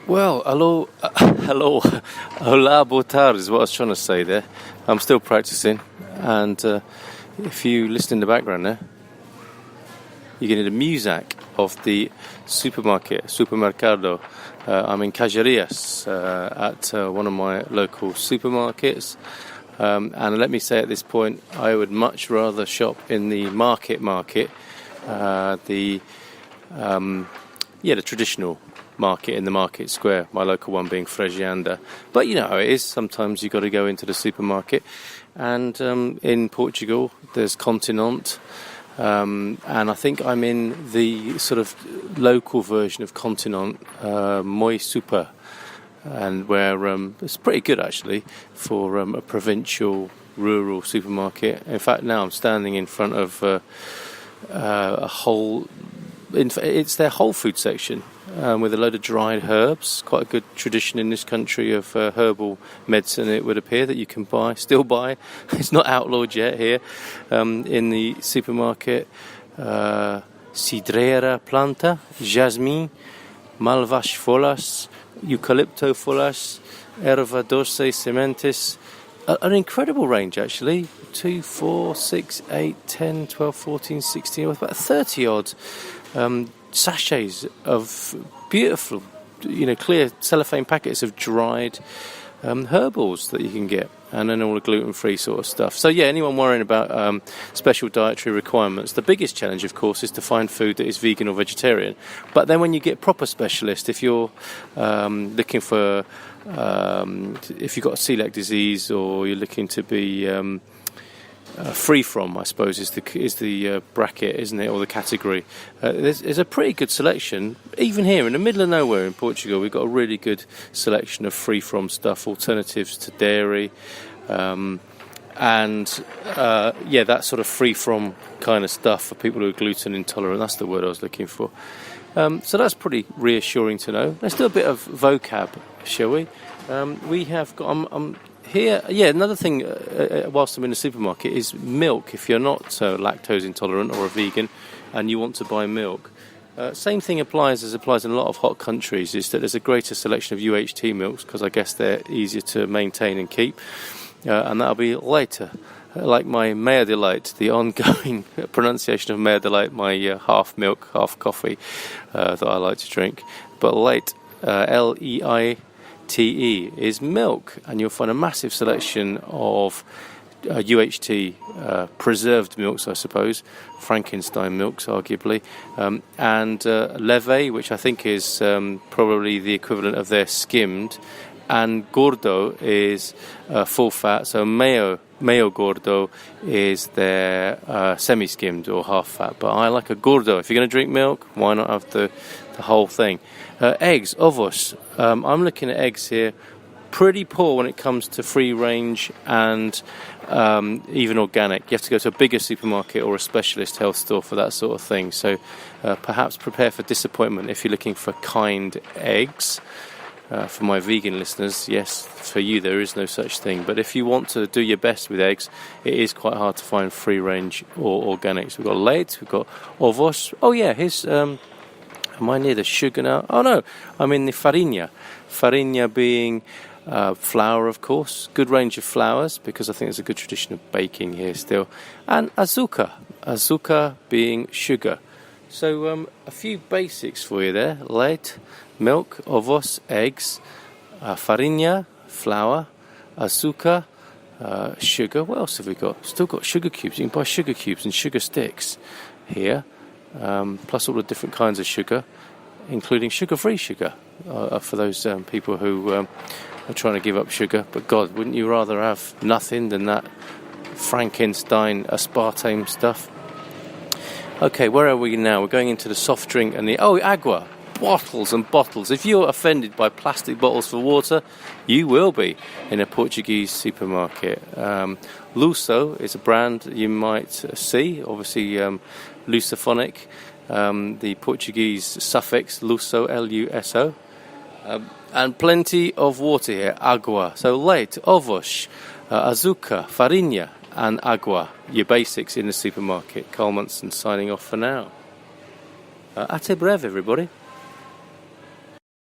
Well, hello, hola, boa tarde is what I was trying to say there. I'm still practicing, and if you listen in the background there, you're getting the music of the supermercado. I'm in Cajarias at one of my local supermarkets, and let me say at this point, I would much rather shop in the market, the traditional market in the market square, my local one being Fregianda. But you know how it is, sometimes you've got to go into the supermarket, and in Portugal there's Continente, and I think I'm in the sort of local version of Continente, Moi Super, and where it's pretty good actually for a provincial rural supermarket. In fact, now I'm standing in front of it's their whole food section, with a load of dried herbs. Quite a good tradition in this country of herbal medicine, it would appear, that you can still buy. It's not outlawed yet here in the supermarket. Cidreira planta, jasmine, malvas folhas, eucalypto folhas, erva doce sementes. An incredible range actually. 2, 4, 6, 8, 10, 12, 14, 16, about 30 odd sachets of beautiful, clear cellophane packets of dried herbals that you can get, and then all the gluten-free sort of stuff. So yeah, anyone worrying about special dietary requirements, the biggest challenge, of course, is to find food that is vegan or vegetarian. But then when you get proper specialist, if you're looking for, if you've got celiac disease, or you're looking to be free from, I suppose, is the bracket, isn't it, or the category. There's a pretty good selection, even here in the middle of nowhere in Portugal. We've got a really good selection of free from stuff, alternatives to dairy, and that sort of free from kind of stuff for people who are gluten intolerant. That's the word I was looking for. So that's pretty reassuring to know. Let's do a bit of vocab, shall we? We have got. Here, another thing, whilst I'm in the supermarket, is milk. If you're not lactose intolerant or a vegan and you want to buy milk, same thing applies in a lot of hot countries, is that there's a greater selection of UHT milks, because I guess they're easier to maintain and keep, and that'll be later. Like my Mare de Light, the ongoing pronunciation of Mare de Light, my half milk, half coffee that I like to drink. But late, Leite, is milk, and you'll find a massive selection of UHT preserved milks, I suppose, Frankenstein milks arguably, and leve, which I think is probably the equivalent of their skimmed, and gordo is full fat, so mayo gordo is their semi-skimmed or half fat. But I like a gordo. If you're going to drink milk, why not have the whole thing? Eggs, ovos. I'm looking at eggs here. Pretty poor when it comes to free range and even organic. You have to go to a bigger supermarket or a specialist health store for that sort of thing. So perhaps prepare for disappointment if you're looking for kind eggs. For my vegan listeners, yes, for you there is no such thing. But if you want to do your best with eggs, it is quite hard to find free range or organics. We've got leite, we've got ovos. Oh yeah, here's... am I near the sugar now? Oh no, I'm in the farinha. Farinha being flour, of course. Good range of flours, because I think there's a good tradition of baking here still. And azúcar. Azúcar being sugar. So a few basics for you there. Leite, milk, ovos, eggs, farinha, flour, azúcar, sugar. What else have we got? Still got sugar cubes. You can buy sugar cubes and sugar sticks here. Plus all the different kinds of sugar, including sugar-free sugar, for those people who are trying to give up sugar. But God, wouldn't you rather have nothing than that Frankenstein aspartame stuff? Okay, where are we now? We're going into the soft drink and agua. Bottles and bottles. If you're offended by plastic bottles for water, you will be in a Portuguese supermarket. Luso is a brand that you might see, obviously Lusophonic, the Portuguese suffix Luso, L-U-S-O, and plenty of water here, agua. So leite, ovos, azúcar, farinha, and agua, your basics in the supermarket. Carl Munson signing off for now. Até breve, everybody.